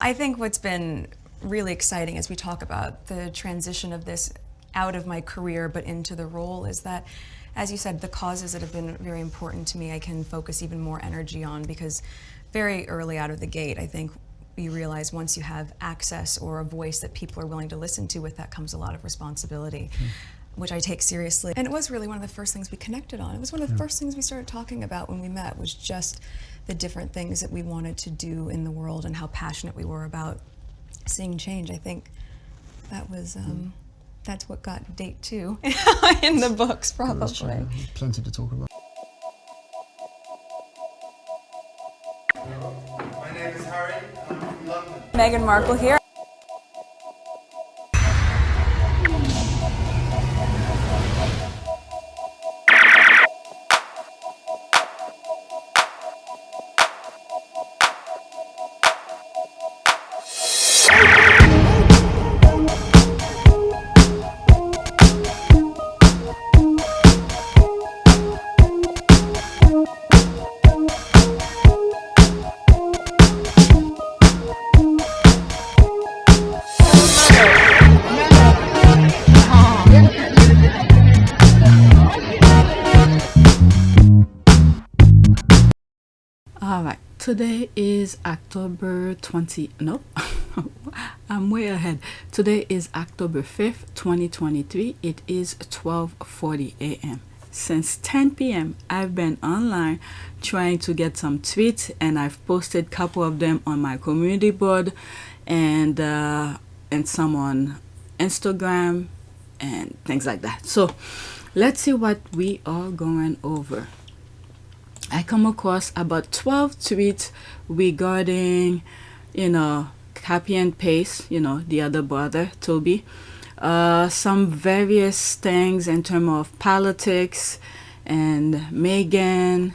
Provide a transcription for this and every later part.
I think what's been really exciting as we talk about the transition of this out of my career but into the role is that, as you said, the causes that have been very important to me I can focus even more energy on, because very early out of the gate I think you realize once you have access or a voice that people are willing to listen to, with that comes a lot of responsibility, which I take seriously. And it was really one of the first things we connected on. It was one of the first things we started talking about when we met, was just the different things that we wanted to do in the world and how passionate we were about seeing change. I think that was, that's what got date 2 in the books, probably. Plenty to talk about. My name is Harry, I'm from London. Meghan Markle here. All right, today is October 20, nope, I'm way ahead. Today is October 5th, 2023. It is 12:40 a.m. Since 10 p.m. I've been online trying to get some tweets, and I've posted a couple of them on my community board and some on Instagram and things like that. So let's see what we are going over. I come across about 12 tweets regarding, copy and paste, the other brother, Toby. Some various things in terms of politics and Meghan.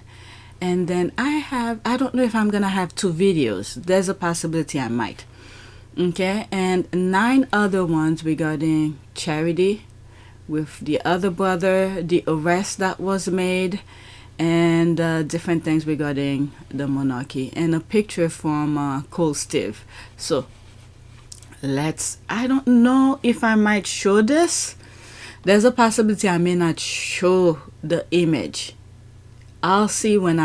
And then I don't know if I'm going to have 2 videos. There's a possibility I might. Okay, and 9 other ones regarding charity with the other brother, the arrest that was made, and different things regarding the monarchy, and a picture from Cole Steve. So I don't know if I might show this. There's a possibility I may not show the image. I'll see when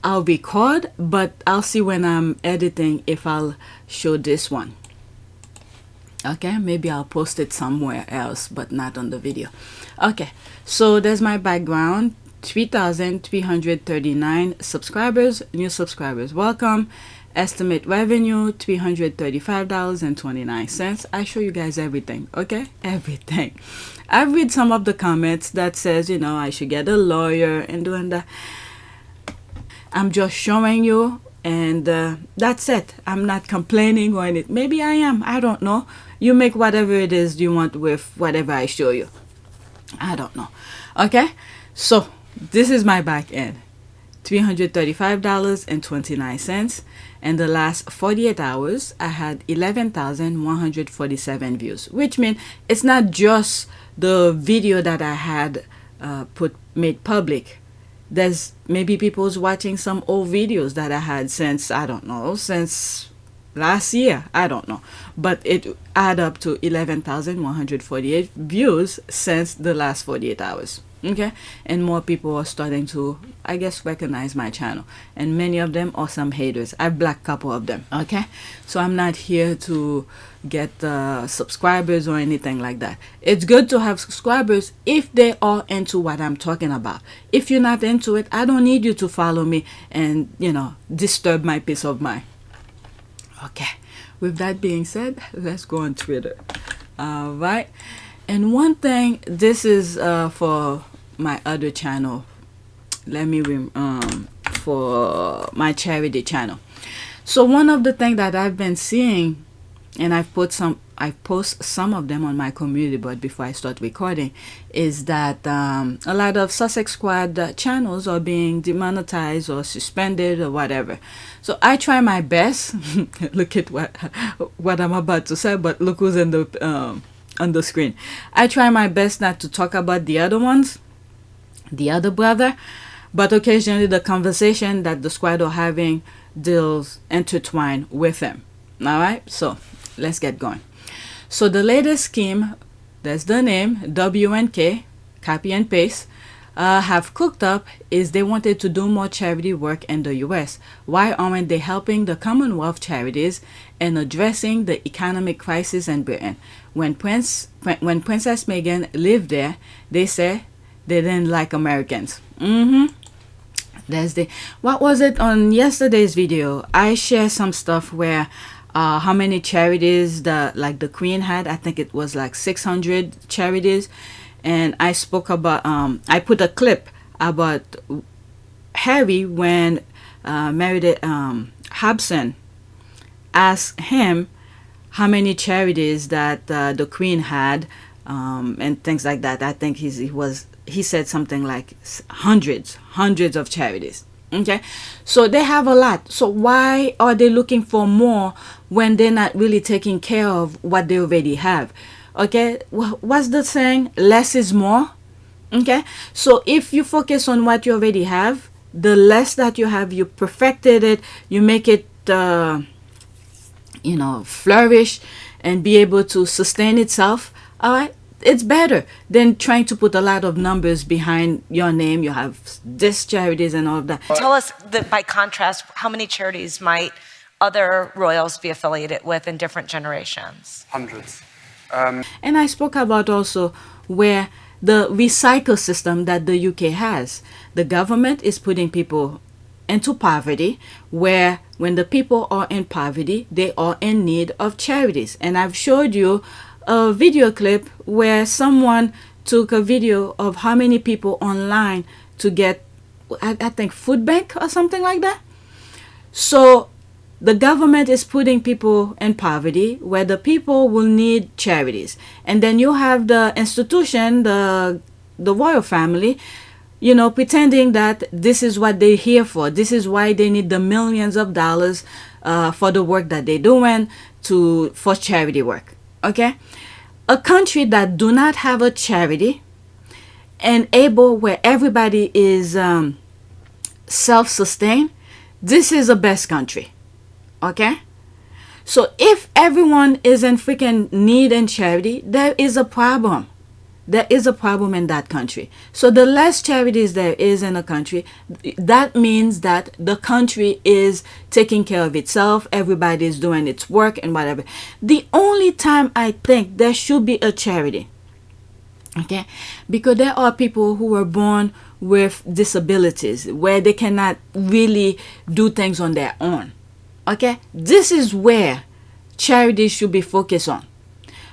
I'll record, but I'll see when I'm editing if I'll show this one. Okay, maybe I'll post it somewhere else, but not on the video. Okay, so there's my background. 3,339 subscribers, new subscribers, welcome. Estimate revenue $335.29. I show you guys everything, okay? Everything. I've read some of the comments that says, I should get a lawyer and doing that. I'm just showing you, and that's it. I'm not complaining or anything. Maybe I am, I don't know. You make whatever it is you want with whatever I show you. I don't know. Okay, so this is my back end. $335.29. And the last 48 hours, I had 11,147 views, which means it's not just the video that I had made public. There's maybe people's watching some old videos that I had since, I don't know, since last year. I don't know. But it add up to 11,148 views since the last 48 hours. Okay, and more people are starting to, I guess, recognize my channel, and many of them are some haters. I've blocked a couple of them. Okay, so I'm not here to get subscribers or anything like that. It's good to have subscribers if they are into what I'm talking about. If you're not into it, I don't need you to follow me and disturb my peace of mind. Okay, with that being said, let's go on Twitter. All right, and one thing, this is for my other channel. Let me for my charity channel. So one of the things that I've been seeing, and I post some of them on my community board before I start recording, is that a lot of Sussex Squad channels are being demonetized or suspended or whatever. So I try my best. Look at what I'm about to say, but look who's in the on the screen. I try my best not to talk about the other ones, the other brother, but occasionally the conversation that the squad are having deals intertwine with him. All right, so let's get going. So the latest scheme, that's the name, WNK, copy and paste, have cooked up is they wanted to do more charity work in the US. Why aren't they helping the Commonwealth charities and addressing the economic crisis in Britain? When Princess Meghan lived there, they say they didn't like Americans. There's the, what was it on yesterday's video? I share some stuff where how many charities the Queen had. I think it was like 600 charities. And I spoke about, I put a clip about Harry when Meredith Hobson asked him how many charities that the Queen had, and things like that. I think he said something like hundreds of charities. Okay, so they have a lot. So why are they looking for more when they're not really taking care of what they already have? Okay, what's the saying? Less is more. Okay, so if you focus on what you already have, the less that you have, you perfected it, you make it flourish and be able to sustain itself. All right, it's better than trying to put a lot of numbers behind your name. You have this charities and all of that. Tell us that by contrast, how many charities might other royals be affiliated with in different generations? Hundreds. And I spoke about also where the recycle system that the UK has. The government is putting people into poverty, where when the people are in poverty, they are in need of charities. And I've showed you a video clip where someone took a video of how many people online to get, I think, food bank or something like that. So the government is putting people in poverty where the people will need charities. And then you have the institution, the royal family, pretending that this is what they're here for. This is why they need the millions of dollars for the work that they're doing for charity work. Okay? A country that do not have a charity and where everybody is self-sustained, this is the best country. Okay? So if everyone is in freaking need and charity, there is a problem. There is a problem in that country. So the less charities there is in a country, that means that the country is taking care of itself. Everybody is doing its work and whatever. The only time I think there should be a charity, okay, because there are people who were born with disabilities where they cannot really do things on their own. Okay, this is where charities should be focused on.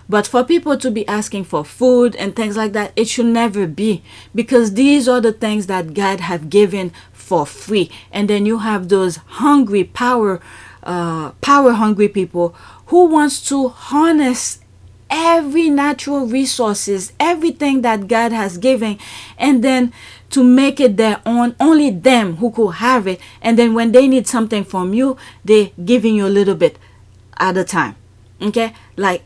But for people to be asking for food and things like that, it should never be, because these are the things that God have given for free. And then you have those hungry, power hungry people who wants to harness every natural resources, everything that God has given, and then to make it their own. Only them who could have it. And then when they need something from you, they're giving you a little bit at a time. Okay, like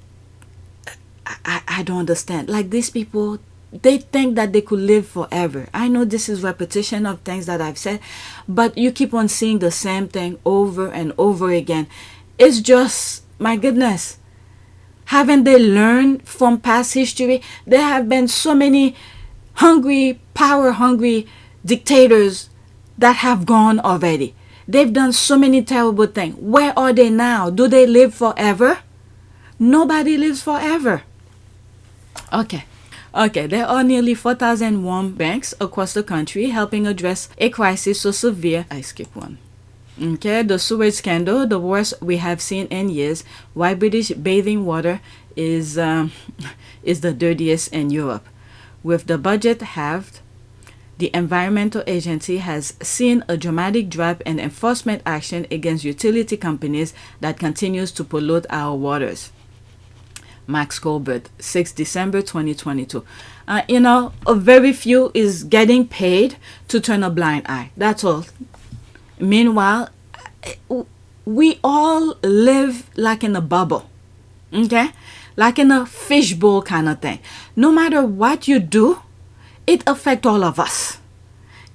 I don't understand. Like, these people, they think that they could live forever. I know this is repetition of things that I've said, but you keep on seeing the same thing over and over again. It's just, my goodness, haven't they learned from past history? There have been so many hungry, power hungry dictators that have gone already. They've done so many terrible things. Where are they now? Do they live forever? Nobody lives forever. Okay, there are nearly 4,000 warm banks across the country helping address a crisis so severe. I skip one. Okay, the sewage scandal, the worst we have seen in years. Why British bathing water is the dirtiest in Europe. With the budget halved, the environmental agency has seen a dramatic drop in enforcement action against utility companies that continues to pollute our waters. Max Colbert, 6 December 2022. A very few is getting paid to turn a blind eye. That's all. Meanwhile, we all live like in a bubble. Okay? Like in a fishbowl kind of thing. No matter what you do, it affects all of us.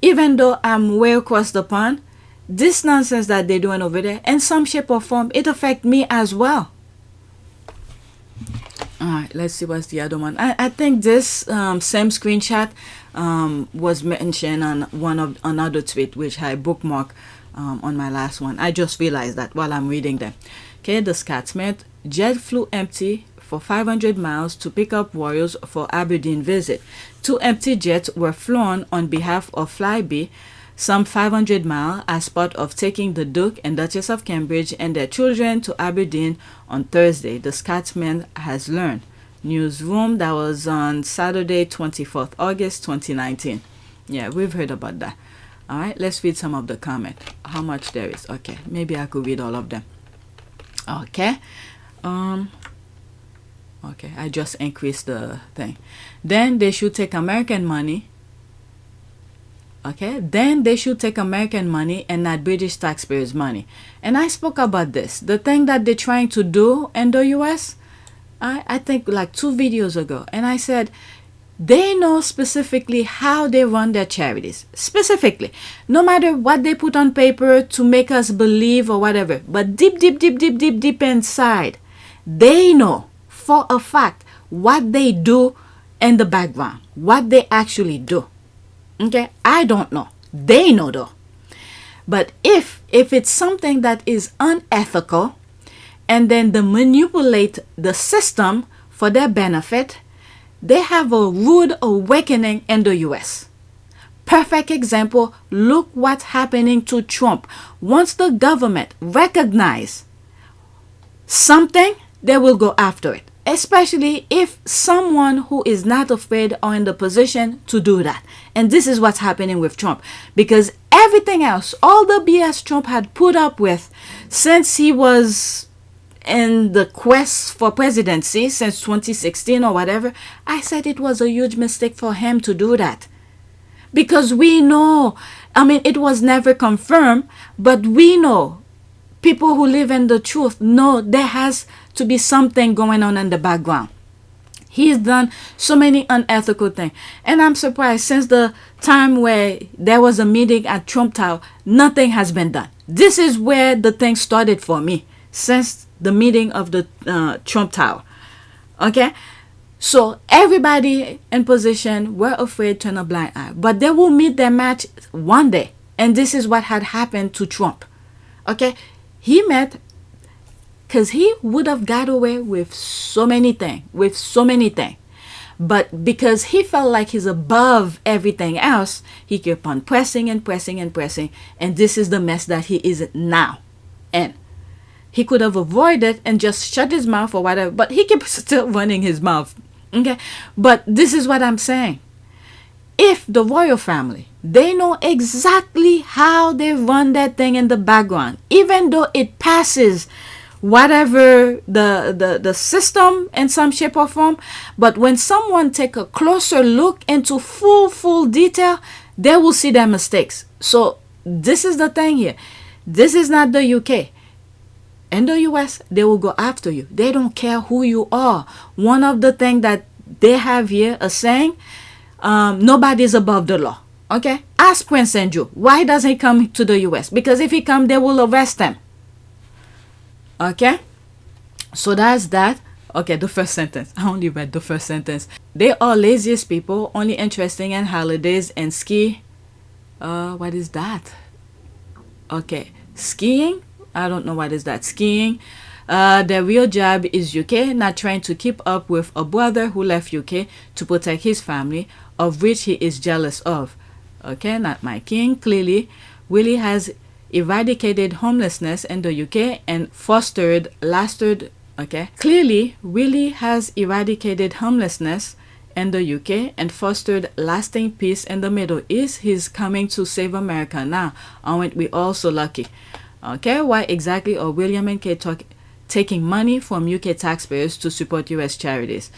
even though I'm way across the pond, this nonsense that they're doing over there, in some shape or form, it affects me as well. All right, let's see what's the other one. I think this same screenshot was mentioned on another tweet, which I bookmarked on my last one. I just realized that while I'm reading them. Okay, the Scotsmith jet flew empty for 500 miles to pick up royals for Aberdeen visit. 2 empty jets were flown on behalf of Flybe some 500 miles as part of taking the Duke and Duchess of Cambridge and their children to Aberdeen on Thursday, the Scotsman has learned. Newsroom, that was on Saturday, 24th August 2019. Yeah, we've heard about that. All right, let's read some of the comment. How much there is? Okay, maybe I could read all of them. Okay. Okay, I just increased the thing. Then they should take American money. Okay, then they should take American money and not British taxpayers' money. And I spoke about this. The thing that they're trying to do in the US, I think like 2 videos ago. And I said, they know specifically how they run their charities. Specifically. No matter what they put on paper to make us believe or whatever. But deep inside, they know for a fact what they do in the background. What they actually do. Okay, I don't know. They know though. But if it's something that is unethical and then they manipulate the system for their benefit, they have a rude awakening in the US. Perfect example, look what's happening to Trump. Once the government recognize something, they will go after it. Especially if someone who is not afraid or in the position to do that. And this is what's happening with Trump. Because everything else, all the BS Trump had put up with since he was in the quest for presidency, since 2016 or whatever, I said it was a huge mistake for him to do that. Because we know, I mean, it was never confirmed, but we know, people who live in the truth know there has to be something going on in the background. He's done so many unethical things. And I'm surprised since the time where there was a meeting at Trump Tower, nothing has been done. This is where the thing started for me, since the meeting of the Trump Tower. Okay? So everybody in position were afraid to turn a blind eye. But they will meet their match one day. And this is what had happened to Trump. Okay? He met, because he would have got away with so many things, But because he felt like he's above everything else, he kept on pressing. And this is the mess that he is now in. He could have avoided and just shut his mouth or whatever, but he kept still running his mouth. Okay? But this is what I'm saying. If the royal family, they know exactly how they run that thing in the background, even though it passes whatever the system in some shape or form, but when someone take a closer look into full detail, they will see their mistakes. So this is the thing here. This is not the UK. In the US, they will go after you. They don't care who you are. One of the things that they have here, a saying, nobody's above the law. Okay? Ask Prince Andrew, why doesn't he come to the US? Because if he come, they will arrest him. Okay? So that's that. Okay, the first sentence. I only read the first sentence. They are laziest people, only interested in holidays and ski. What is that? Okay. Skiing? I don't know what is that. Skiing. Their real job is UK, not trying to keep up with a brother who left UK to protect his family, of which he is jealous of. Okay, not my king. Clearly, Willie has eradicated homelessness in the UK and Clearly, Willie has eradicated homelessness in the UK and fostered lasting peace in the Middle East. He's coming to save America now. Aren't we all so lucky? Okay, why exactly are William and Kate taking money from UK taxpayers to support US charities?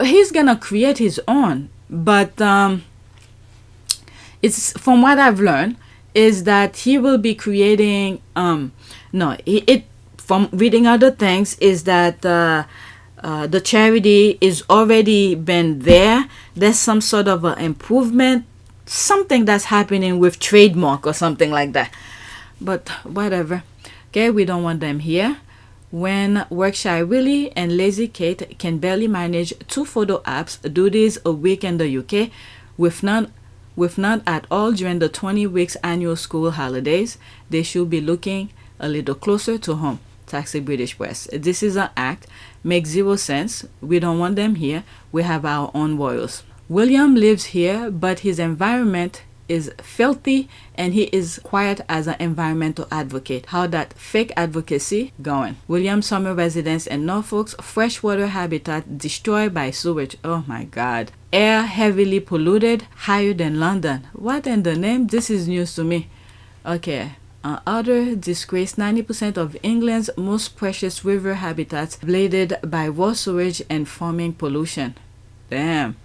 He's gonna create his own, but it's, from what I've learned, is that he will be creating from reading other things, is that the charity is already been there. There's some sort of an improvement something that's happening with trademark or something like that. But whatever. Okay, we don't want them here. When Workshy Willie and Lazy Kate can barely manage 2 photo apps, do this a week in the UK, with none at all during the 20 weeks annual school holidays, they should be looking a little closer to home. Taxi British Press. This is an act. Makes 0 sense. We don't want them here. We have our own royals. William lives here, but his environment is filthy and he is quiet as an environmental advocate. How that fake advocacy going? William summer residence in Norfolk's freshwater habitat destroyed by sewage. Oh my God. Air heavily polluted, higher than London. What in the name? This is news to me. Okay. Other disgrace, 90% of England's most precious river habitats blighted by raw sewage and farming pollution. Damn.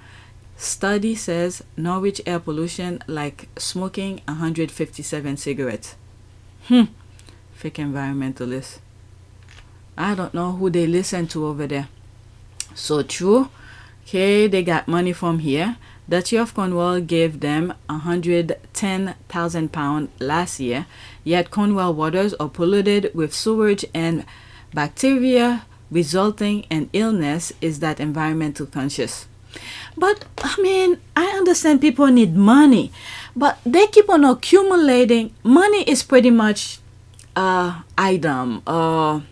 Study says Norwich air pollution like smoking 157 cigarettes. Fake environmentalists. I don't know who they listen to over there. So true. Okay, they got money from here. Duchy of Cornwall gave them £110,000 last year, yet Cornwall waters are polluted with sewage and bacteria, resulting in illness. Is that environmental conscious? But I mean, I understand people need money, but they keep on accumulating. Money is pretty much item, how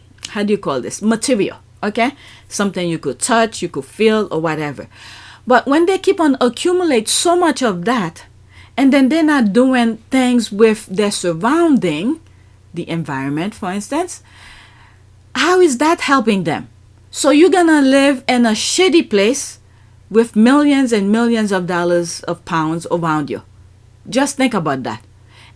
do you call this? Material, okay? Something you could touch, you could feel, or whatever. But when they keep on accumulate so much of that, and then they're not doing things with their surrounding, the environment, for instance, how is that helping them? So you're gonna live in a shitty place with millions and millions of dollars of pounds around you. Just think about that.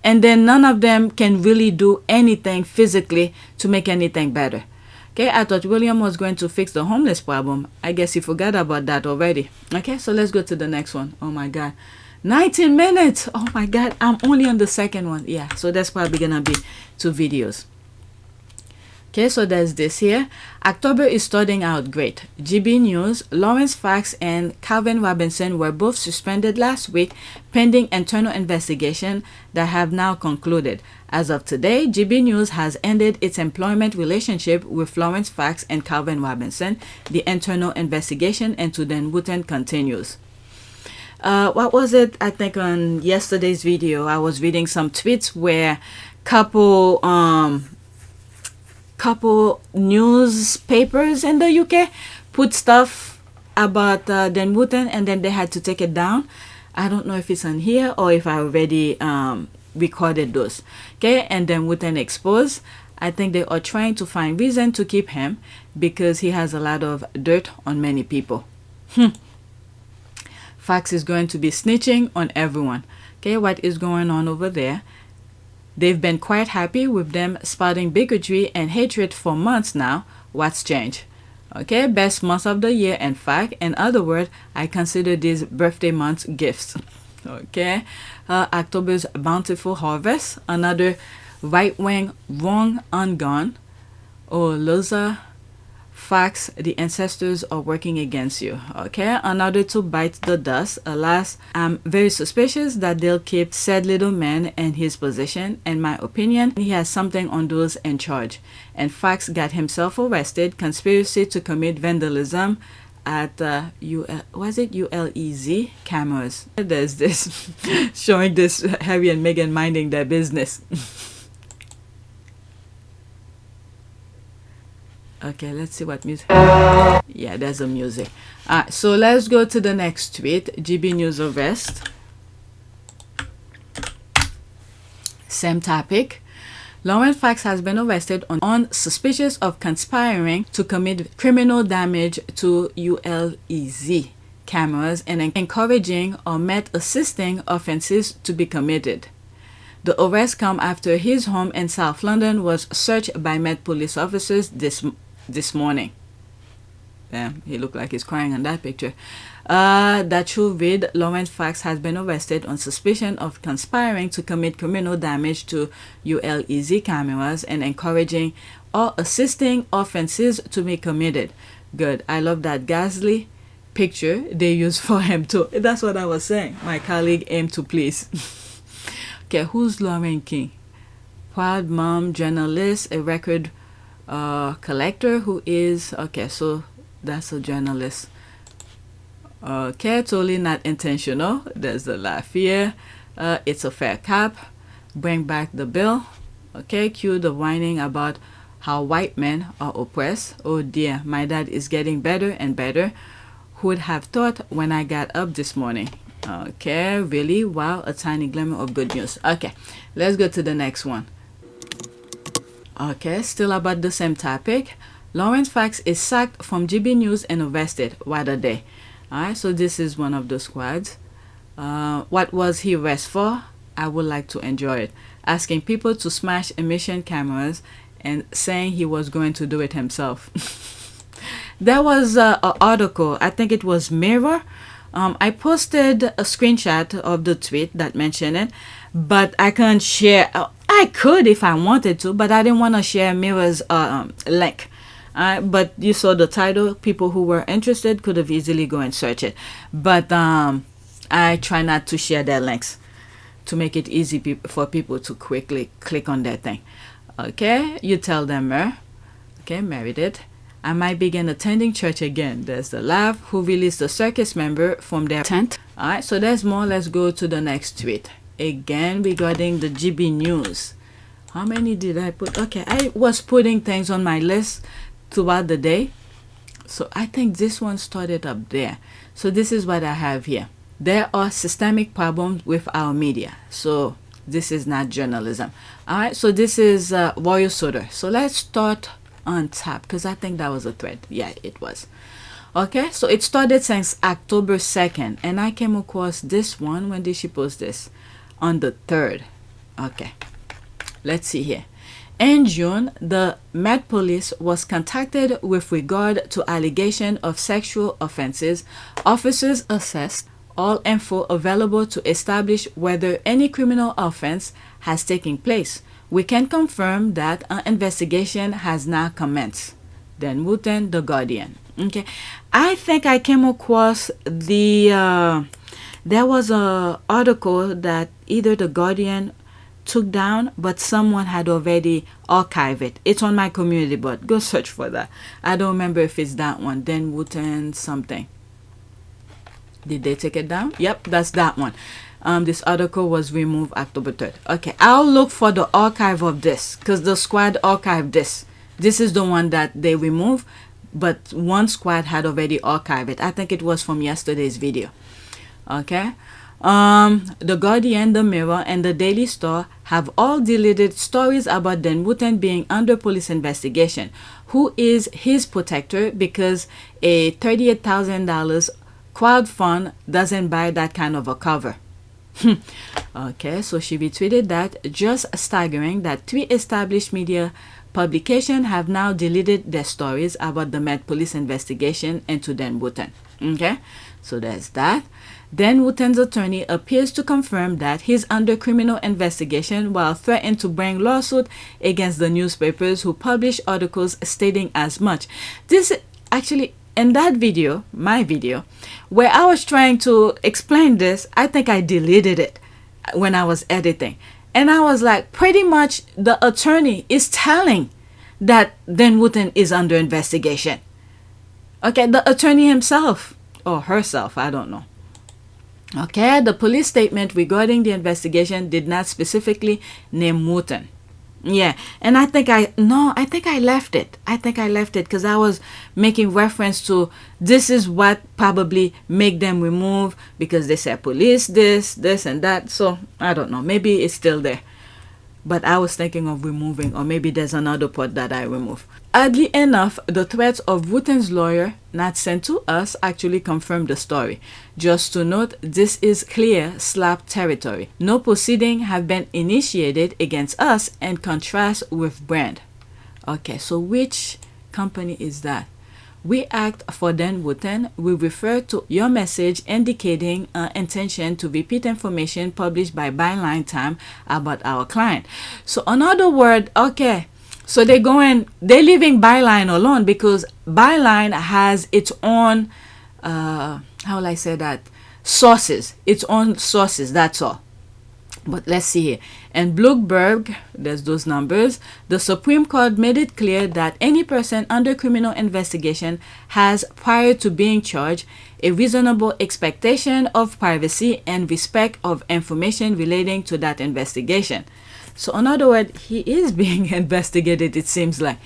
And then none of them can really do anything physically to make anything better. Okay, I thought William was going to fix the homeless problem. I guess he forgot about that already. Okay, so let's go to the next one. Oh my God. 19 minutes. Oh my God. I'm only on the second one. Yeah, so that's probably going to be 2 videos. Okay, so there's this here. October is starting out great. GBNews, Laurence Fox and Calvin Robinson were both suspended last week pending internal investigation that have now concluded. As of today, GBNews has ended its employment relationship with Laurence Fox and Calvin Robinson. The internal investigation into Dan Wootton continues. What was it? I think on yesterday's video, I was reading some tweets where couple newspapers in the UK put stuff about Dan Wootton and then they had to take it down. I don't know if it's on here or if I already recorded those. Okay, and then Wootton exposed. I think they are trying to find reason to keep him because he has a lot of dirt on many people. Fox is going to be snitching on everyone. Okay, what is going on over there? They've been quite happy with them spouting bigotry and hatred for months now. What's changed? Okay, best month of the year. In fact, in other words, I consider these birthday months gifts. Okay, October's bountiful harvest. Another right-wing wrong ungone. Oh, Loza, Fox, the ancestors are working against you. Okay, another to bite the dust. Alas, I'm very suspicious that they'll keep said little man in his position. In my opinion, he has something on those in charge. And Fox got himself arrested, conspiracy to commit vandalism at ULEZ cameras. There's this showing this Harry and Meghan minding their business. Okay, let's see what music. Yeah, there's a music. Alright, so let's go to the next tweet. GBNews arrest. Same topic. Laurence Fox has been arrested on suspicious of conspiring to commit criminal damage to ULEZ cameras and encouraging or met assisting offenses to be committed. The arrest come after his home in South London was searched by Met police officers this morning. Damn, he looked like he's crying on that picture. That should read, Laurence Fox has been arrested on suspicion of conspiring to commit criminal damage to ULEZ cameras and encouraging or assisting offenses to be committed. Good. I love that. Ghastly picture they use for him too. That's what I was saying. My colleague aimed to please. Okay, who's Lauren King? Proud mom, journalist, a record collector who is, okay, so that's a journalist. Okay, totally not intentional. There's a laugh here. It's a fair cap. Bring back the bill. Okay, cue the whining about how white men are oppressed. Oh dear, my dad is getting better and better. Who'd have thought when I got up this morning? Okay, really? Wow, a tiny glimmer of good news. Okay, let's go to the next one. Okay, still about the same topic. Laurence Fox is sacked from GBNews and arrested. What a day. Alright, so this is one of the squads. What was he arrested for? I would like to enjoy it. Asking people to smash emission cameras and saying he was going to do it himself. There was an article, I think it was Mirror. I posted a screenshot of the tweet that mentioned it, but I can't share. I could if I wanted to, but I didn't want to share Mirror's link. But you saw the title. People who were interested could have easily go and search it. But I try not to share their links to make it easy for people to quickly click on that thing. Okay, you tell them, okay, married it. I might begin attending church again. There's the laugh. Who released the circus member from their tent. Alright, so there's more. Let's go to the next tweet. Again, regarding the GBNews. How many did I put? Okay, I was putting things on my list throughout the day. So I think this one started up there. So this is what I have here. There are systemic problems with our media. So this is not journalism. Alright, so this is Royal Soda. So let's start on top because I think that was a thread. Yeah, it was. Okay, so it started since October 2nd. And I came across this one. When did she post this? On the 3rd. Okay, let's see here. In June, the Met Police was contacted with regard to allegation of sexual offenses. Officers assessed all info available to establish whether any criminal offense has taken place. We can confirm that an investigation has now commenced. Dan Wootton, The Guardian. Okay, I think I came across the there was a article that either The Guardian took down, but someone had already archived it. It's on my community board. Go search for that. I don't remember if it's that one. Dan Wootton something. Did they take it down? Yep, that's that one. This article was removed October 3rd. Okay, I'll look for the archive of this because the squad archived this. This is the one that they removed, but one squad had already archived it. I think it was from yesterday's video. Okay. The Guardian, The Mirror, and the Daily Star have all deleted stories about Dan Wootton being under police investigation. Who is his protector? Because a $38,000 crowd fund doesn't buy that kind of a cover. Okay, so she retweeted that. Just staggering that 3 established media publications have now deleted their stories about the Met Police investigation into Dan Wootton. Okay, so there's that. Dan Wootton's attorney appears to confirm that he's under criminal investigation while threatening to bring lawsuit against the newspapers who publish articles stating as much. This actually, in that video, my video, where I was trying to explain this, I think I deleted it when I was editing. And I was like, pretty much the attorney is telling that Dan Wootton is under investigation. Okay, the attorney himself or herself, I don't know. Okay, the police statement regarding the investigation did not specifically name Wootton. Yeah, and I think I left it. I think I left it because I was making reference to this is what probably make them remove because they said police this and that. So I don't know. Maybe it's still there. But I was thinking of removing, or maybe there's another part that I remove. Oddly enough, the threats of Wootton's lawyer, not sent to us, actually confirmed the story. Just to note, this is clear slap territory. No proceeding have been initiated against us in contrast with Brand. Okay, so which company is that? We act for Dan Wootton. We refer to your message indicating intention to repeat information published by Byline Time about our client. So another word, okay, so they're leaving Byline alone because Byline has its own how will I say that, sources, its own sources, that's all. But let's see here. In Bloomberg, there's those numbers. The Supreme Court made it clear that any person under criminal investigation has, prior to being charged, a reasonable expectation of privacy and respect of information relating to that investigation. So in other words, he is being investigated, it seems like,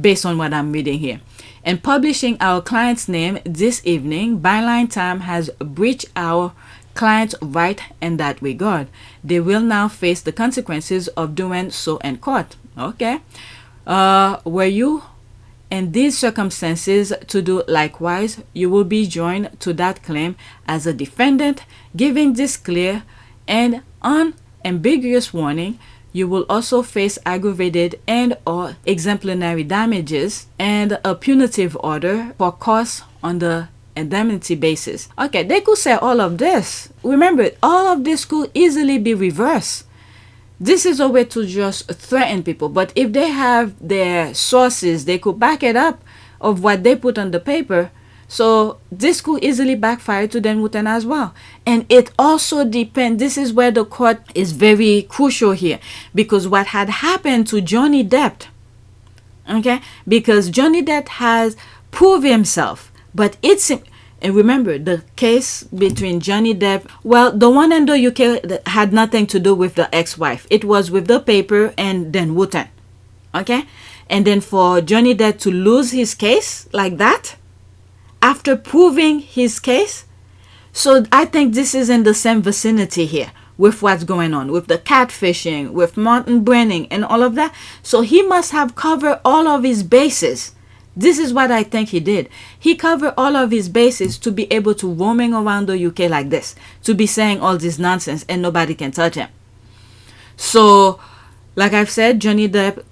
based on what I'm reading here. And publishing our client's name this evening, Byline Time has breached our client's right in that regard. They will now face the consequences of doing so in court. Okay. Were you in these circumstances to do likewise, you will be joined to that claim as a defendant, giving this clear and unambiguous warning. You will also face aggravated and or exemplary damages and a punitive order for costs on the indemnity basis. Okay, they could say all of this. Remember, all of this could easily be reversed. This is a way to just threaten people. But if they have their sources, they could back it up of what they put on the paper. So this could easily backfire to Dan Wootton as well. And it also depends. This is where the court is very crucial here. Because what had happened to Johnny Depp, okay, because Johnny Depp has proved himself. But it's, and remember, the case between Johnny Depp, well, the one in the UK had nothing to do with the ex-wife. It was with the paper and Dan Wootton, okay? And then for Johnny Depp to lose his case like that, after proving his case, so I think this is in the same vicinity here with what's going on, with the catfishing, with mountain branding and all of that. So he must have covered all of his bases. This is what I think he did. He covered all of his bases to be able to roaming around the UK like this, to be saying all this nonsense and nobody can touch him. So, like I've said, Johnny Depp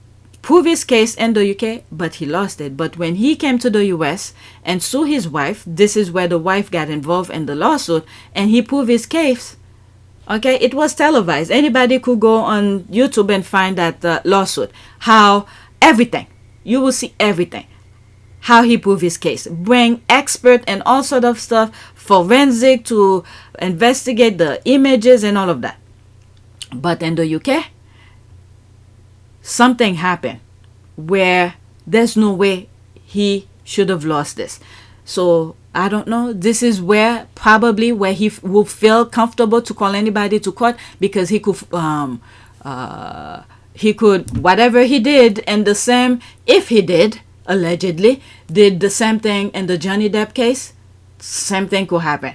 proved his case in the UK, but he lost it. But when he came to the US and sued his wife, this is where the wife got involved in the lawsuit, and he proved his case. Okay, it was televised. Anybody could go on YouTube and find that lawsuit. How everything, you will see everything. How he proved his case. Bring expert and all sort of stuff, forensic to investigate the images and all of that. But in the UK, something happened where there's no way he should have lost this. So I don't know. This is where probably where he will feel comfortable to call anybody to court, because he could whatever he did, and the same, if he did allegedly did the same thing in the Johnny Depp case, same thing could happen.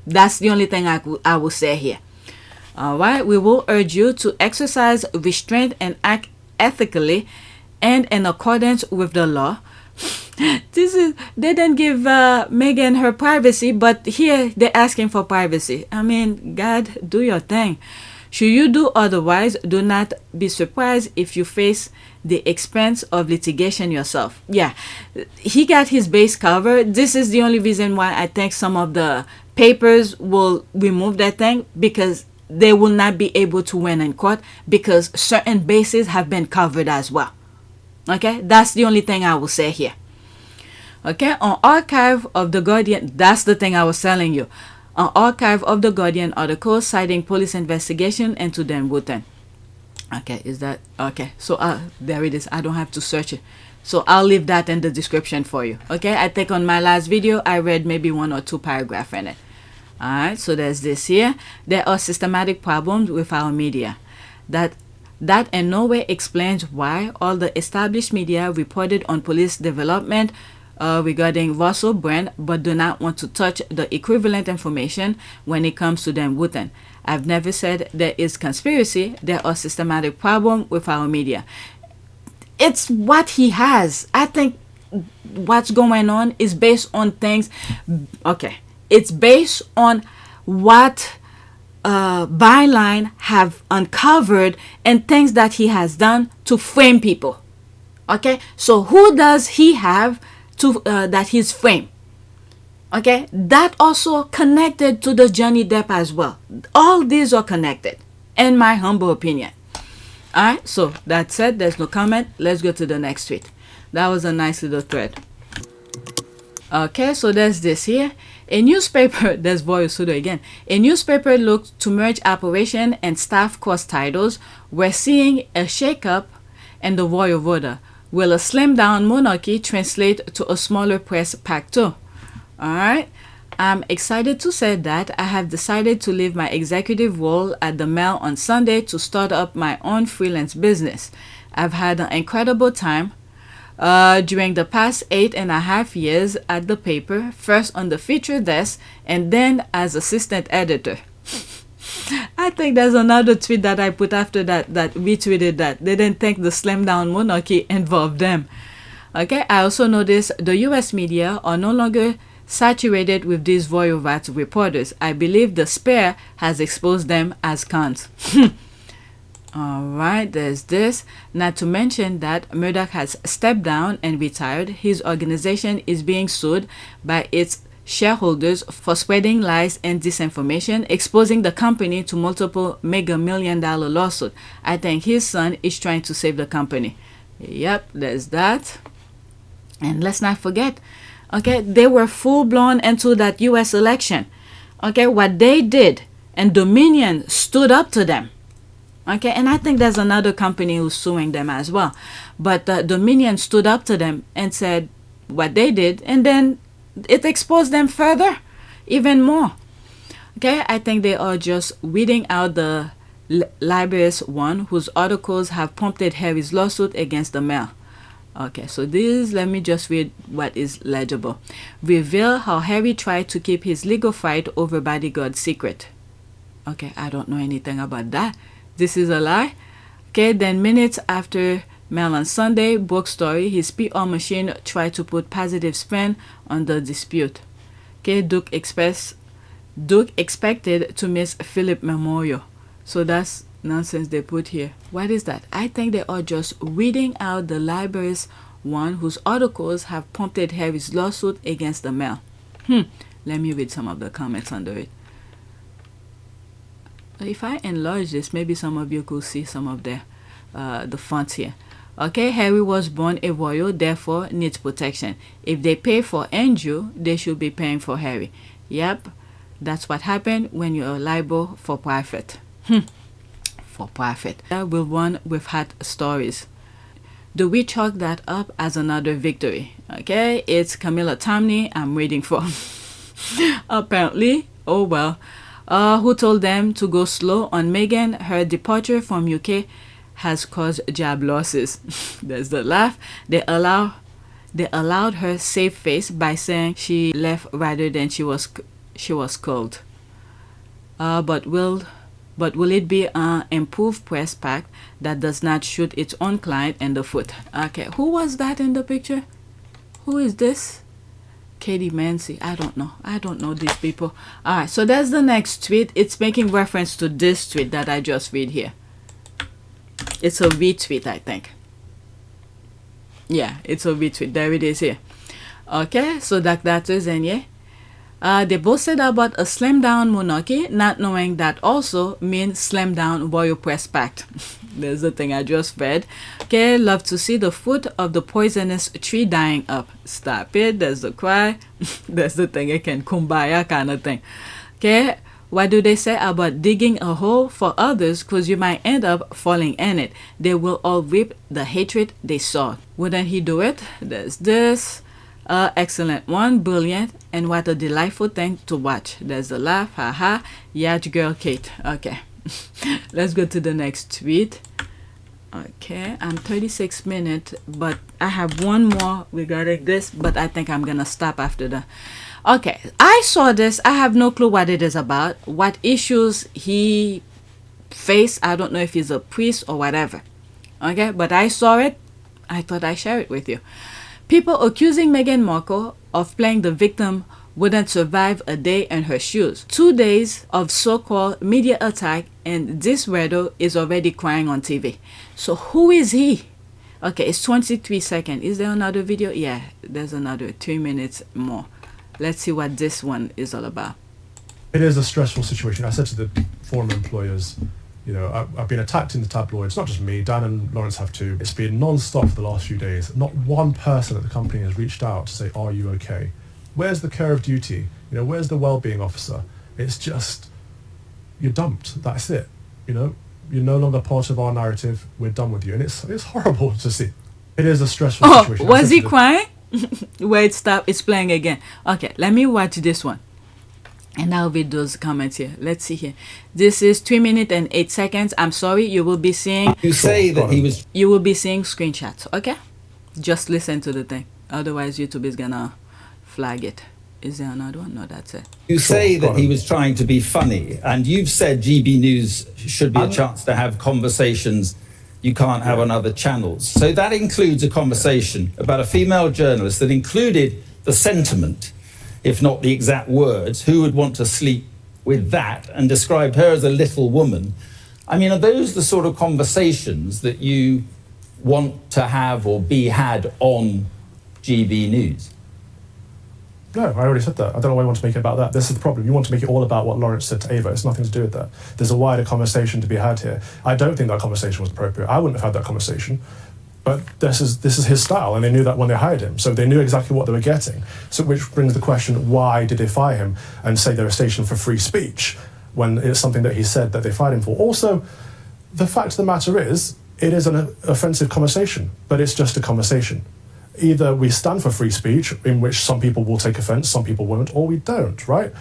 That's the only thing I will say here. All right, we will urge you to exercise restraint and act ethically and in accordance with the law. This is, they didn't give Meghan her privacy, but here they're asking for privacy. I mean, God, do your thing. Should you do otherwise, do not be surprised if you face the expense of litigation yourself. Yeah, he got his base covered. This is the only reason why I think some of the papers will remove that thing, because they will not be able to win in court, because certain bases have been covered as well. Okay, that's the only thing I will say here. Okay, on archive of the Guardian, that's the thing I was telling you. An archive of the Guardian article citing police investigation into Dan Wootton. Okay, is that okay? So there it is. I don't have to search it, so I'll leave that in the description for you. Okay, I think on my last video I read maybe 1 or 2 paragraphs in it. All right, so there's this here. There are systematic problems with our media. That in no way explains why all the established media reported on police development regarding Russell Brand, but do not want to touch the equivalent information when it comes to Dan Wootton. I've never said there is conspiracy. There are systematic problems with our media. It's what he has. I think what's going on is based on things. Okay, it's based on what Byline have uncovered and things that he has done to frame people. Okay, so who does he have to that he's framed? Okay, that also connected to the Johnny Depp as well. All these are connected, in my humble opinion. All right, so that said, there's no comment. Let's go to the next tweet. That was a nice little thread. Okay, so there's this here. A newspaper, there's voice pseudo again. A newspaper looked to merge operation and staff cost titles. We're seeing a shakeup and the royal voter. Will a slimmed down monarchy translate to a smaller press pack too? Alright. I'm excited to say that I have decided to leave my executive role at the Mail on Sunday to start up my own freelance business. I've had an incredible time during the past 8.5 years at the paper, first on the feature desk and then as assistant editor. I think there's another tweet that I put after that retweeted that. They didn't think the slim down monarchy involved them. Okay, I also noticed the US media are no longer saturated with these royal rats reporters. I believe the Spare has exposed them as cons. Alright, there's this. Not to mention that Murdoch has stepped down and retired. His organization is being sued by its shareholders for spreading lies and disinformation, exposing the company to multiple mega million-dollar lawsuits. I think his son is trying to save the company. Yep, there's that. And let's not forget, okay, they were full-blown into that US election. Okay, what they did, and Dominion stood up to them. Okay, and I think there's another company who's suing them as well. But Dominion stood up to them and said what they did, and then it exposed them further, even more. Okay, I think they are just weeding out the libelous one whose articles have prompted Harry's lawsuit against the Mail. Okay, so this, let me just read what is legible. Reveal how Harry tried to keep his legal fight over bodyguard secret. Okay, I don't know anything about that. This is a lie. Okay, then minutes after Mail on Sunday book story, his PR machine tried to put positive spin on the dispute. Okay, Duke expected to miss Philip Memorial. So that's nonsense they put here. What is that? I think they are just reading out the libelous one whose articles have prompted Harry's lawsuit against the Mail. Let me read some of the comments under it. If I enlarge this, maybe some of you could see some of the fonts here. Okay, Harry was born a royal, therefore needs protection. If they pay for Andrew, they should be paying for Harry. Yep, that's what happened when you're liable for profit. For profit. We'll run with hot stories. Do we chalk that up as another victory? Okay, it's Camilla Tomney I'm waiting for. Apparently, oh well. Who told them to go slow on Meghan? Her departure from UK has caused job losses. There's the laugh. They allowed her save face by saying she left rather than she was called. But will it be an improved press pack that does not shoot its own client in the foot? Okay, who was that in the picture? Who is this? Katie Mancy. I don't know these people. All right, so that's the next tweet. It's making reference to this tweet that I just read here. It's a retweet, I think. Yeah, it's a retweet. There it is here. Okay, so that is, and yeah. They both said about a slim down monarchy, not knowing that also means slim down royal press pact. There's the thing I just read. Okay, love to see the fruit of the poisonous tree dying up. Stop it. There's the cry. There's the thing again, kumbaya kind of thing. Okay, what do they say about digging a hole for others because you might end up falling in it? They will all reap the hatred they saw. Wouldn't he do it? There's this. Excellent one, brilliant, and what a delightful thing to watch. There's a laugh, haha. Yacht girl Kate. Okay. Let's go to the next tweet. Okay, I'm 36 minutes, but I have one more regarding this, but I think I'm gonna stop after that. Okay, I saw this. I have no clue what it is about, what issues he faced. I don't know if he's a priest or whatever. Okay, but I saw it. I thought I'd share it with you. People accusing Meghan Markle of playing the victim wouldn't survive a day in her shoes. 2 days of so-called media attack and this weirdo is already crying on TV. So who is he? Okay, it's 23 seconds. Is there another video? Yeah, there's another 3 minutes more. Let's see what this one is all about. It is a stressful situation. I said to the former employers, you know, I've been attacked in the tabloids, not just me, Dan and Laurence have too. It's been non-stop for the last few days. Not one person at the company has reached out to say, are you okay? Where's the care of duty? You know, where's the well-being officer? It's just, you're dumped. That's it. You know, you're no longer part of our narrative. We're done with you. And it's horrible to see. It is a stressful situation. Was he crying? Where it stopped, it's playing again. Okay, let me watch this one. And I'll read those comments here. Let's see here. This is 3 minutes and 8 seconds. I'm sorry, you will be seeing... You say that he was... You will be seeing screenshots, okay? Just listen to the thing. Otherwise, YouTube is gonna flag it. Is there another one? No, that's it. You say that he was trying to be funny, and you've said GB News should be a chance to have conversations you can't have on other channels. So that includes a conversation about a female journalist that included the sentiment, if not the exact words, who would want to sleep with that, and described her as a little woman. I mean, are those the sort of conversations that you want to have or be had on GB News? No, I already said that. I don't know why you want to make it about that. This is the problem. You want to make it all about what Laurence said to Ava. It's nothing to do with that. There's a wider conversation to be had here. I don't think that conversation was appropriate. I wouldn't have had that conversation. But this is his style, and they knew that when they hired him. So they knew exactly what they were getting. So which brings the question, why did they fire him and say they're a station for free speech when it's something that he said that they fired him for? Also, the fact of the matter is, it is an offensive conversation, but it's just a conversation. Either we stand for free speech, in which some people will take offense, some people won't, or we don't, right?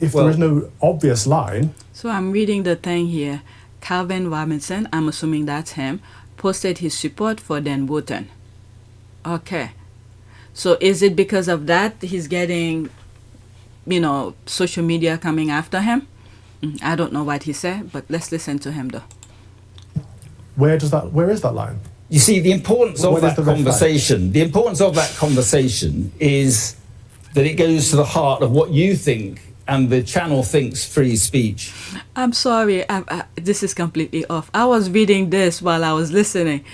If there is no obvious line... So I'm reading the thing here. Calvin Robinson, I'm assuming that's him, posted his support for Dan Wootton. Okay. So is it because of that he's getting, you know, social media coming after him? I don't know what he said, but let's listen to him though. Where is that line? You see, the importance of that conversation, is that it goes to the heart of what you think and the channel thinks free speech. I'm sorry, this is completely off. I was reading this while I was listening.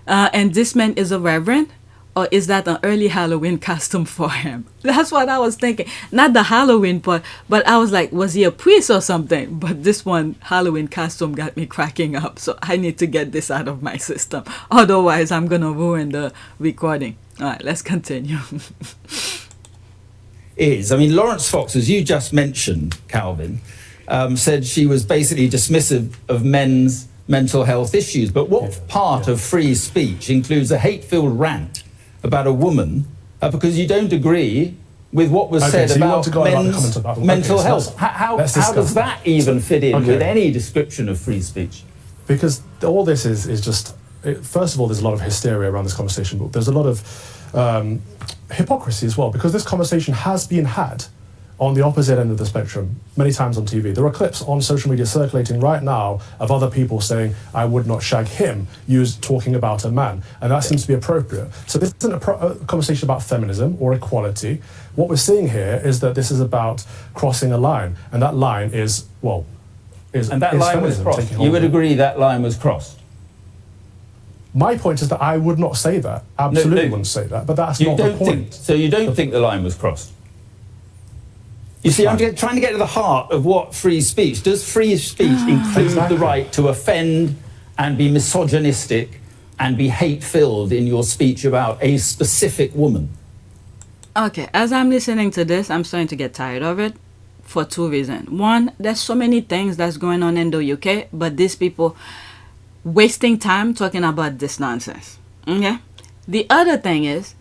And this man is a reverend? Or is that an early Halloween costume for him? That's what I was thinking. Not the Halloween part, but I was like, was he a priest or something? But this one Halloween costume got me cracking up. So I need to get this out of my system. Otherwise, I'm going to ruin the recording. All right, let's continue. I mean, Laurence Fox, as you just mentioned, Calvin, said she was basically dismissive of men's mental health issues. But what part of free speech includes a hate-filled rant about a woman because you don't agree with what was said about men's mental health? How does that even fit in with any description of free speech? Because all this is just... First of all, there's a lot of hysteria around this conversation, but there's a lot of hypocrisy as well, because this conversation has been had on the opposite end of the spectrum many times on TV. There are clips on social media circulating right now of other people saying, I would not shag him, talking about a man. And that seems to be appropriate. So this isn't a conversation about feminism or equality. What we're seeing here is that this is about crossing a line. And that line is, and that line was crossed. You would agree that line was crossed? My point is that I would not say that. Absolutely wouldn't say that. But that's not the point. So you don't think the line was crossed? You see, I'm trying to get to the heart of what free speech... Does free speech include the right to offend and be misogynistic and be hate-filled in your speech about a specific woman? Okay, as I'm listening to this, I'm starting to get tired of it for two reasons. One, there's so many things that's going on in the UK, but these people wasting time talking about this nonsense. Okay? The other thing is,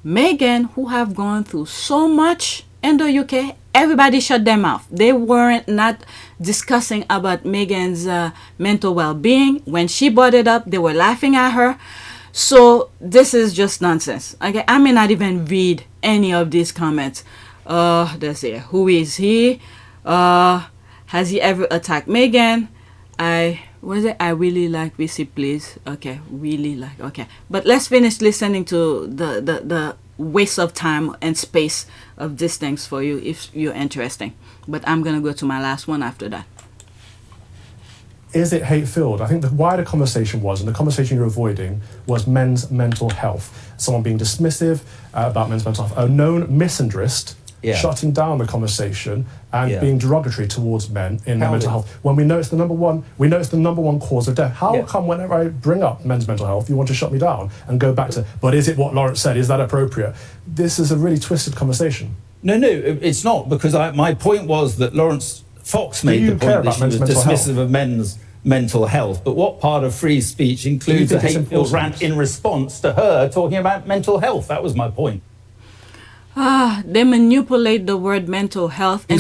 Meghan, who have gone through so much in the UK, everybody shut their mouth. They weren't not discussing about Meghan's mental well-being. When she brought it up, they were laughing at her. So this is just nonsense. Okay, I may not even read any of these comments. Let's see. Who is he? Has he ever attacked Meghan? I really like VC, please. Okay, really like. Okay, but let's finish listening to the waste of time and space of these things for you if you're interested. But I'm gonna go to my last one after that. Is it hate-filled? I think the wider conversation was, and the conversation you're avoiding, was men's mental health. Someone being dismissive about men's mental health. A known misandrist shutting down the conversation and being derogatory towards men in their mental health. When we know it's the number one cause of death. How come whenever I bring up men's mental health, you want to shut me down and go back to, but is it what Laurence said? Is that appropriate? This is a really twisted conversation. No, it's not, because my point was that Laurence Fox made the point that she was dismissive of men's mental health. But what part of free speech includes a hate-filled rant in response to her talking about mental health? That was my point. They manipulate the word mental health and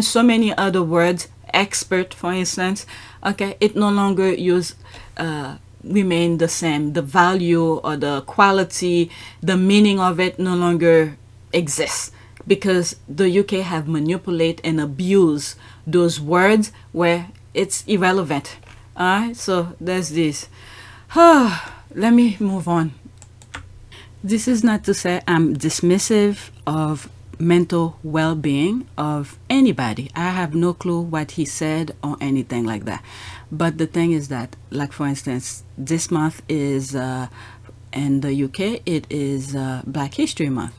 so many other words. Expert, for instance, okay, it no longer remain the same. The value or the quality, the meaning of it no longer exists, because the UK have manipulated and abused those words where it's irrelevant. All right, so there's this. Let me move on. This is not to say I'm dismissive of mental well-being of anybody. I have no clue what he said or anything like that. But the thing is that, like for instance, this month is, in the UK, it is Black History Month.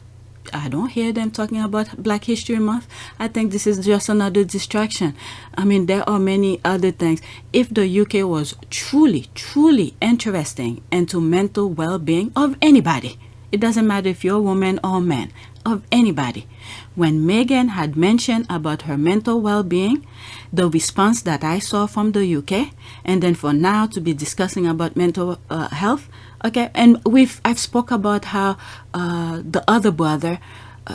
I don't hear them talking about Black History Month. I think this is just another distraction. I mean, there are many other things. If the UK was truly, truly interesting into mental well-being of anybody, it doesn't matter if you're a woman or a man, of anybody. When Meghan had mentioned about her mental well-being, the response that I saw from the UK, and then for now to be discussing about mental health, okay, and I've spoke about how the other brother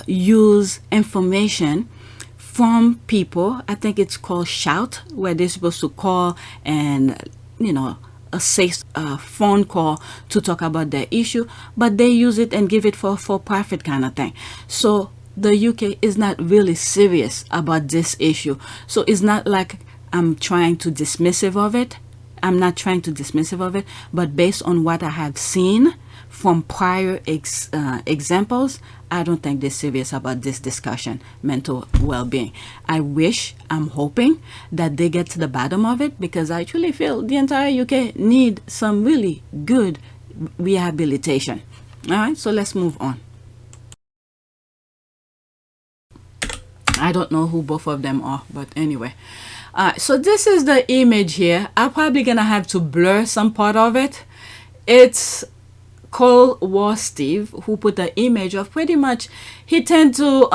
use information from people. I think it's called Shout, where they're supposed to call and, a safe phone call to talk about their issue, but they use it and give it for profit kind of thing. So the UK is not really serious about this issue. So it's not like I'm trying to dismissive of it. I'm not trying to dismissive of it, but based on what I have seen from prior examples, I don't think they're serious about this discussion, mental well-being. I'm hoping that they get to the bottom of it, because I truly feel the entire UK need some really good rehabilitation. All right, so let's move on. I don't know who both of them are, but anyway. So this is the image here. I'm probably gonna have to blur some part of it. It's Cold War Steve who put the image of pretty much, he tend to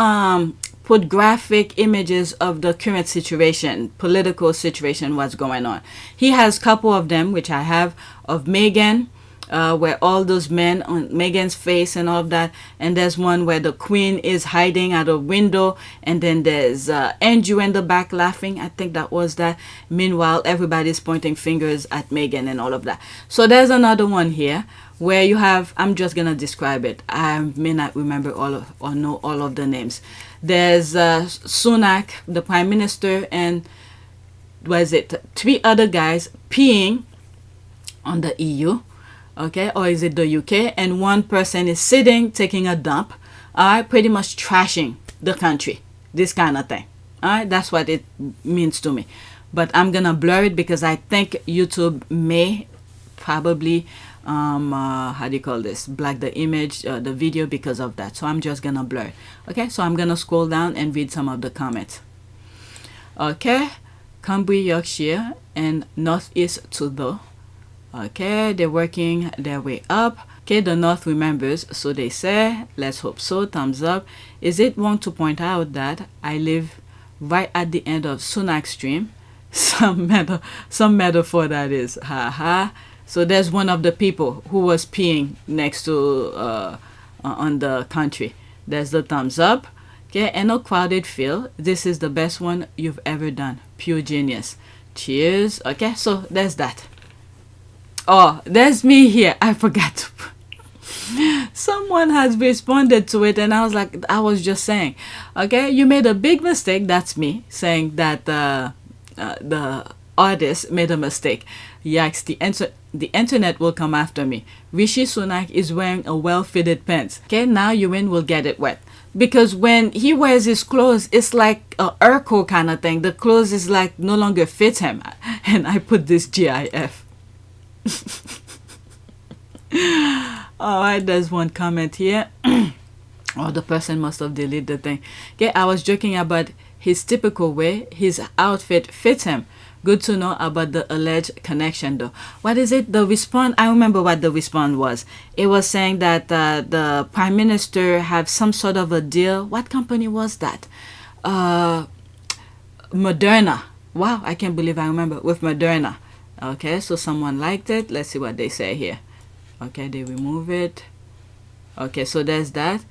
put graphic images of the current situation, political situation, what's going on. He has a couple of them, which I have, of Meghan, where all those men on Meghan's face and all of that, and there's one where the Queen is hiding at a window, and then there's Andrew in the back laughing. I think that was that. Meanwhile, everybody's pointing fingers at Meghan and all of that. So there's another one here where you have, I'm just gonna describe it, I may not remember or know all of the names. There's Sunak, the Prime Minister, and three other guys peeing on the EU, okay, or is it the UK, and one person is sitting taking a dump, pretty much trashing the country, this kind of thing. That's what it means to me. But I'm gonna blur it because I think YouTube may probably black the image, the video, because of that. So I'm just gonna blur it. Okay, so I'm gonna scroll down and read some of the comments. Okay, Cumbria, Yorkshire, and Northeast Tudor. Okay, they're working their way up. Okay, the North remembers, so they say, let's hope so, thumbs up. Is it wrong to point out that I live right at the end of Sunak's stream? Some metaphor that is, haha. So there's one of the people who was peeing next to on the country. There's the thumbs up. Okay, and a crowded field. This is the best one you've ever done. Pure genius. Cheers. Okay, so there's that. Oh, there's me here. I forgot to. Someone has responded to it, and I was just saying, okay, you made a big mistake. That's me saying that the artist made a mistake. Yikes, the internet will come after me. Rishi Sunak is wearing a well-fitted pants. Okay, now Urine will get it wet. Because when he wears his clothes, it's like a Urkel kind of thing. The clothes is like no longer fit him. And I put this GIF. Alright, there's one comment here. or the person must have deleted the thing. Okay, I was joking about his typical way. His outfit fits him. Good to know about the alleged connection, though. What is it? The response, I remember what the response was. It was saying that the prime minister have some sort of a deal. What company was that? Moderna. Wow, I can't believe I remember. With Moderna. Okay, so someone liked it. Let's see what they say here. Okay, they remove it. Okay, so there's that.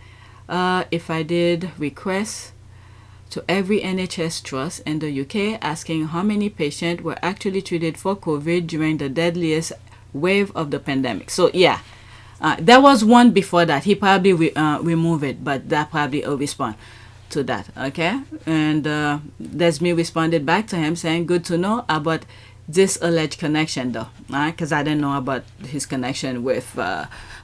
If I did request to every NHS trust in the UK asking how many patients were actually treated for COVID during the deadliest wave of the pandemic. So yeah, there was one before that. He probably removed it, but that probably a response to that. Okay, and there's me responded back to him saying good to know about this alleged connection though, because I didn't know about his connection with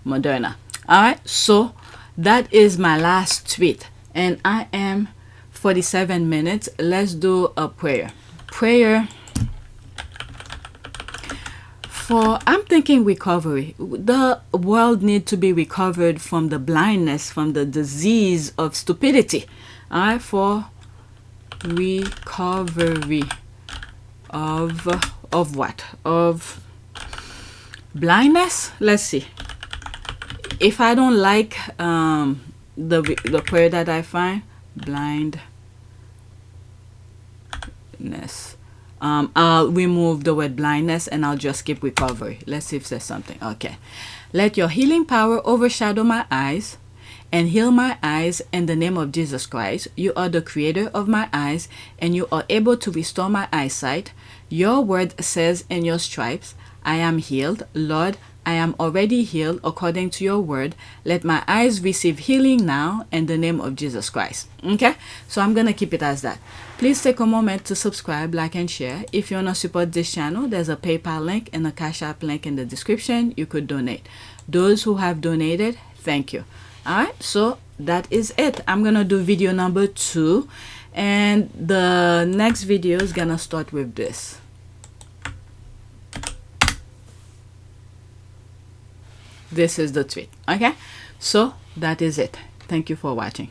Moderna. All right, so that is my last tweet, and I am 47 minutes. Let's do a prayer. Prayer for, I'm thinking recovery. The world needs to be recovered from the blindness, from the disease of stupidity. All right, for recovery of what? Of blindness? Let's see. If I don't like the prayer that I find, blindness, I'll remove the word blindness and I'll just skip recovery. Let's see if there's something. Okay. Let your healing power overshadow my eyes and heal my eyes in the name of Jesus Christ. You are the creator of my eyes and you are able to restore my eyesight. Your word says in your stripes, I am healed. Lord, I am already healed according to your word. Let my eyes receive healing now in the name of Jesus Christ. Okay, so I'm gonna keep it as that. Please take a moment to subscribe, like, and share. If you want to support this channel, there's a PayPal link and a Cash App link in the description. You could donate. Those who have donated, thank you. All right, so that is it. I'm gonna do video number 2, and the next video is gonna start with this. This is the tweet. Okay, so that is it. Thank you for watching.